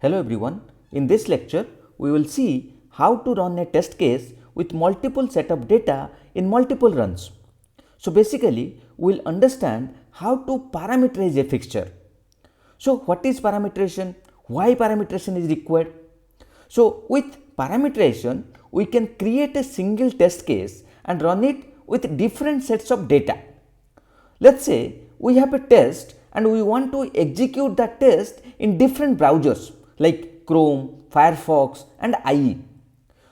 Hello everyone, in this lecture we will see how to run a test case with multiple set of data in multiple runs. So basically we will understand how to parameterize a fixture. So what is parameterization? Why parameterization is required? So with parameterization we can create a single test case and run it with different sets of data. Let's say we have a test and we want to execute that test in different browsers like Chrome, Firefox and IE.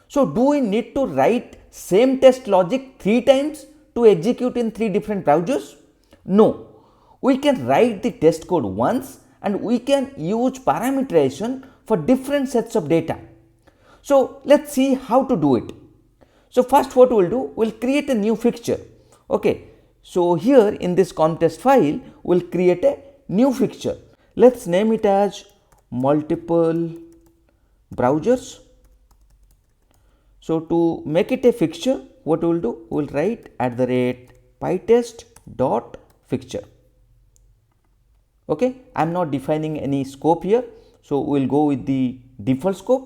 So do we need to write same test logic 3 times to execute in 3 different browsers? No, we can write the test code once and we can use parameterization for different sets of data. So let's see how to do it. So first what we will do, we will create a new fixture. Okay. So here in this contest file, we will create a new fixture. Let's name it as multiple browsers. So to make it a fixture, what we will do? We will write @PyTest dot fixture. Okay, I am not defining any scope here. So we will go with the default scope.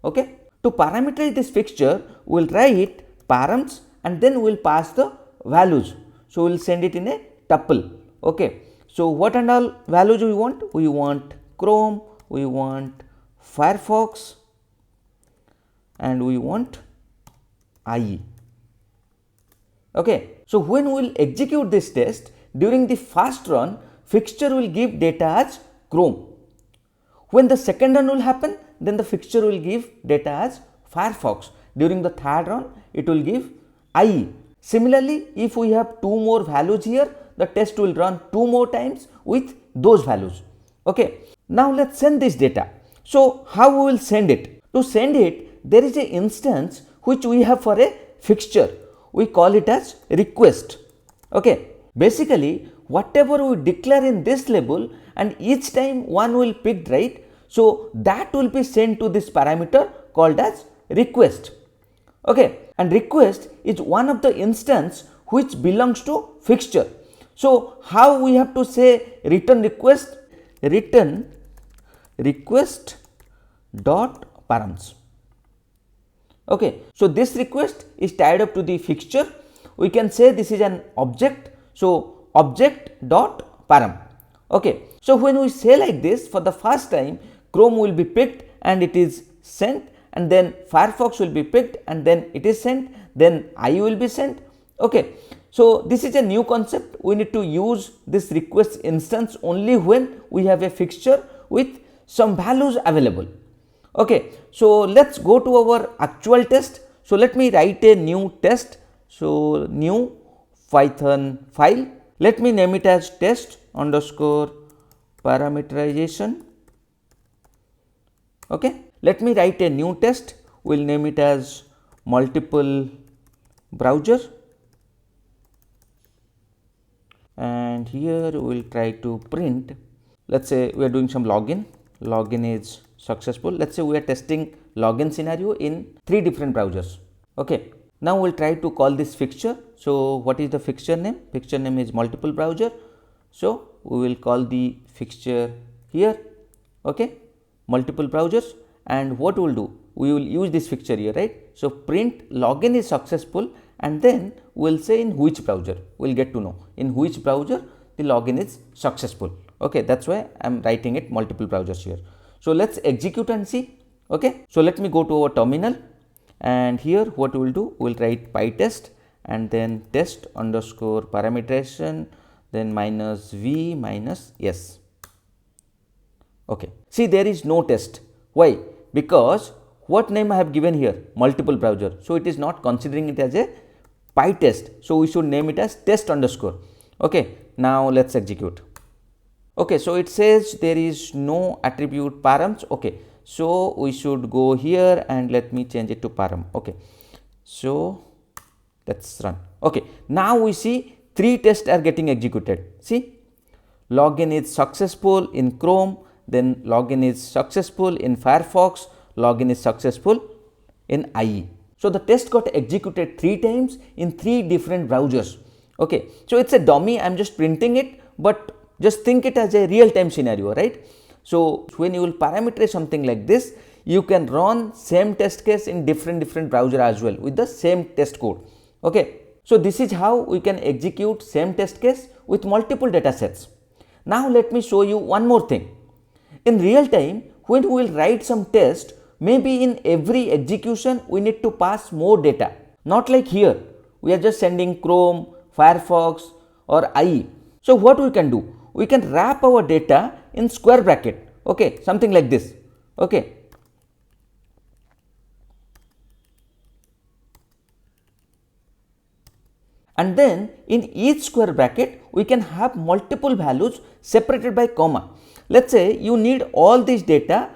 Okay, to parameterize this fixture, we will write params and then we will pass the values. So we will send it in a tuple. Okay. So what and all values we want? We want Chrome, we want Firefox and we want IE. Okay. So when we will execute this test, during the first run, fixture will give data as Chrome. When the second run will happen, then the fixture will give data as Firefox. During the third run, it will give IE. Similarly, if we have 2 more values here, the test will run 2 more times with those values. Okay. Now let's send this data. So how we will send it? To send it, there is an instance which we have for a fixture. We call it as request. Okay. Basically, whatever we declare in this label and each time one will pick, right? So that will be sent to this parameter called as request. Okay, and request is one of the instance which belongs to fixture. So how we have to say return request? Return request dot params. Okay, so this request is tied up to the fixture. We can say this is an object. So object dot param. Okay, so when we say like this, for the first time Chrome will be picked and it is sent, and then Firefox will be picked and then it is sent, then IE will be sent. Okay. So this is a new concept. We need to use this request instance only when we have a fixture with some values available. Okay. So let's go to our actual test. So let me write a new test. So new Python file. Let me name it as test underscore parameterization. Okay. Let me write a new test. We will name it as multiple browser, and here we will try to print. Let's say we are doing some login. Login is successful. Let's say we are testing login scenario in 3 different browsers. Okay. Now we will try to call this fixture. So what is the fixture name? Fixture name is multiple browser. So we will call the fixture here. Okay. Multiple browsers. And what we will do? We will use this fixture here, right? So print login is successful and then we will say in which browser. We will get to know in which browser the login is successful. Okay, that's why I am writing it multiple browsers here. So let's execute and see. Okay, so let me go to our terminal, and here what we will do? We will write PyTest and then test underscore parameterization, then minus v minus s. Okay, see there is no test. Why? Because what name I have given here? Multiple browser. So it is not considering it as a PyTest. So we should name it as test underscore. Okay. Now let's execute. Okay. So it says there is no attribute params. Okay. So we should go here and let me change it to param. Okay. So let's run. Okay. Now we see 3 tests are getting executed. See, login is successful in Chrome. Then login is successful in Firefox, login is successful in IE. So the test got executed 3 times in 3 different browsers. Okay. So it's a dummy, I am just printing it, but just think it as a real time scenario, right? So when you will parameterize something like this, you can run same test case in different browser as well with the same test code. Okay. So this is how we can execute same test case with multiple data sets. Now let me show you one more thing. In real time, when we will write some test, maybe in every execution we need to pass more data. Not like here, we are just sending Chrome, Firefox or IE. So what we can do? We can wrap our data in square bracket, okay, something like this, okay. And then in each square bracket, we can have multiple values separated by comma. Let's say you need all this data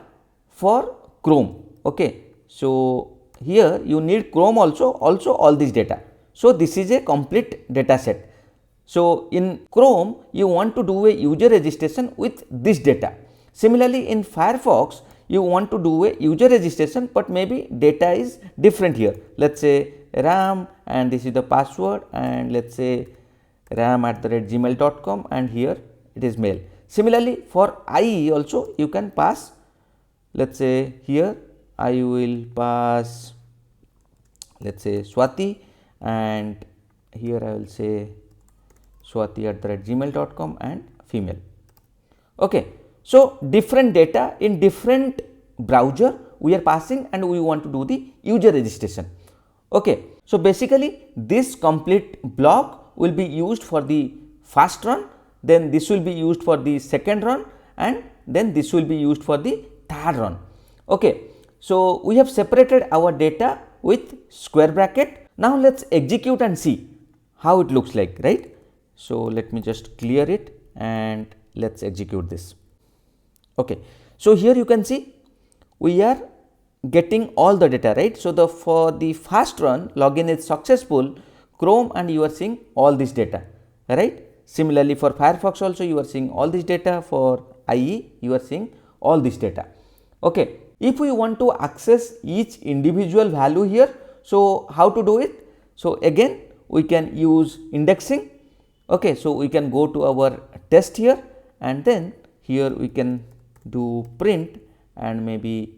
for Chrome, okay. So here you need Chrome also all this data. So this is a complete data set. So in Chrome, you want to do a user registration with this data. Similarly, in Firefox, you want to do a user registration, but maybe data is different here. Let's say RAM, and this is the password, and let's say ram@gmail.com, and here it is mail. Similarly, for IE also you can pass, let's say here I will pass, let's say Swati, and here I will say swati@gmail.com and female. Okay. So different data in different browser we are passing, and we want to do the user registration. Okay. So basically this complete block will be used for the first run, then this will be used for the second run, and then this will be used for the third run. Okay. So we have separated our data with square bracket. Now let's execute and see how it looks like, right? So let me just clear it and let's execute this. Okay. So here you can see we are getting all the data, right? So for the first run, login is successful, Chrome, and you are seeing all this data, right? Similarly for Firefox also you are seeing all this data, for IE you are seeing all this data. Okay. If we want to access each individual value here, so how to do it? So again we can use indexing. Okay. So we can go to our test here, and then here we can do print, and maybe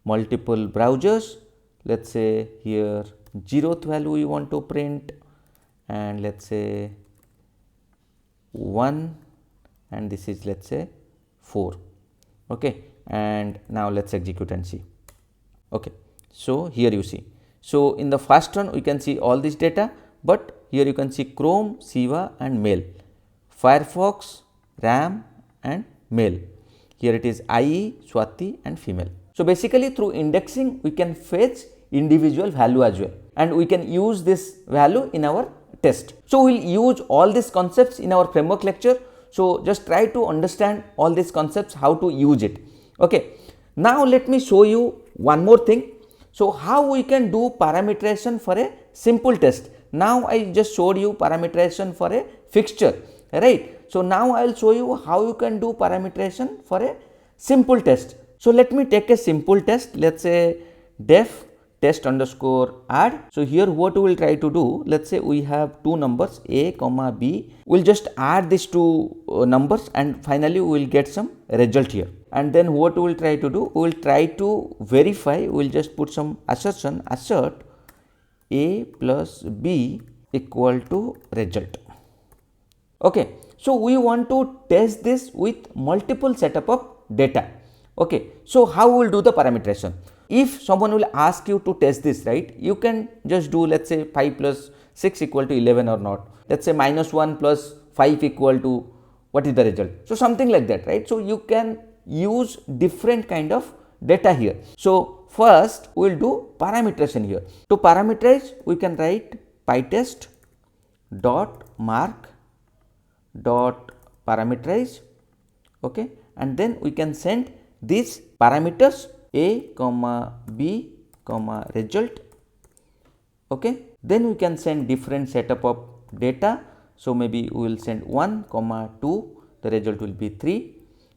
multiple browsers. Let's say here 0th value we want to print, and let's say 1, and this is let's say 4. Okay. And now let's execute and see. Okay. So here you see, so in the first run we can see all this data, but here you can see Chrome, Siva and mail, Firefox, RAM and mail. Here it is IE, Swati and female. So basically through indexing we can fetch individual value as well, and we can use this value in our test. So we will use all these concepts in our framework lecture. So just try to understand all these concepts, how to use it. Okay. Now let me show you one more thing. So how we can do parameterization for a simple test. Now I just showed you parameterization for a fixture, right? So now I will show you how you can do parameterization for a simple test. So let me take a simple test. Let's say def test underscore add. So here what we will try to do, let's say we have two numbers a comma b, we'll just add these two numbers, and finally we will get some result here. And then what we will try to do, we will try to verify, we will just put some assertion, assert a plus b equal to result. Okay. So we want to test this with multiple setup of data. Okay. So how we will do the parameterization? If someone will ask you to test this, right, you can just do, let's say 5 plus 6 equal to 11 or not. Let's say -1 plus 5 equal to what is the result. So something like that, right. So you can use different kind of data here. So first we will do parameterization here. To parameterize we can write PyTest dot mark dot parameterize. Okay. And then we can send these parameters a comma b comma result. Okay. Then we can send different setup of data. So maybe we will send 1 comma 2, the result will be 3,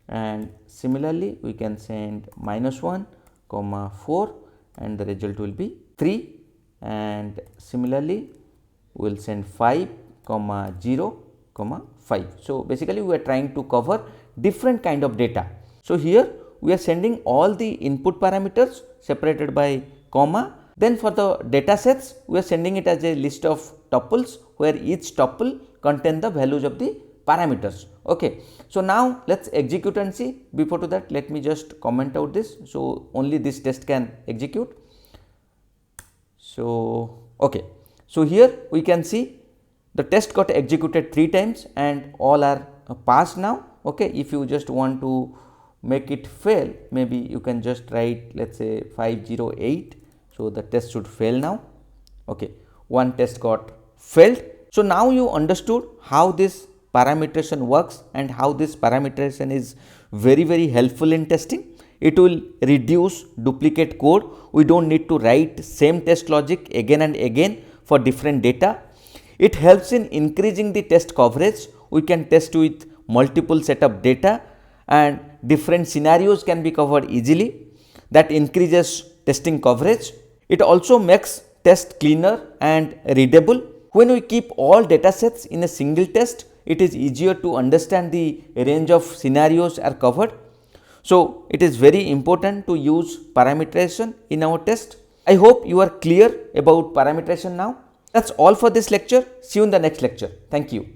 and similarly we can send -1 comma 4 and the result will be 3, and similarly we will send 5 comma 0 comma 5. So basically we are trying to cover different kind of data. So here we are sending all the input parameters separated by comma. Then for the data sets, we are sending it as a list of tuples where each tuple contain the values of the parameters. Okay. So now let's execute and see. Before to that, let me just comment out this. So only this test can execute. So okay. So here we can see the test got executed 3 times and all are passed now. Okay. If you just want to make it fail, maybe you can just write, let's say 508. So the test should fail now. Okay, one test got failed. So now you understood how this parameterization works and how this parameterization is very helpful in testing. It will reduce duplicate code. We don't need to write same test logic again and again for different data. It helps in increasing the test coverage. We can test with multiple set of data and different scenarios can be covered easily. That increases testing coverage. It also makes test cleaner and readable. When we keep all data sets in a single test, it is easier to understand the range of scenarios are covered. So it is very important to use parameterization in our test. I hope you are clear about parameterization now. That's all for this lecture. See you in the next lecture. Thank you.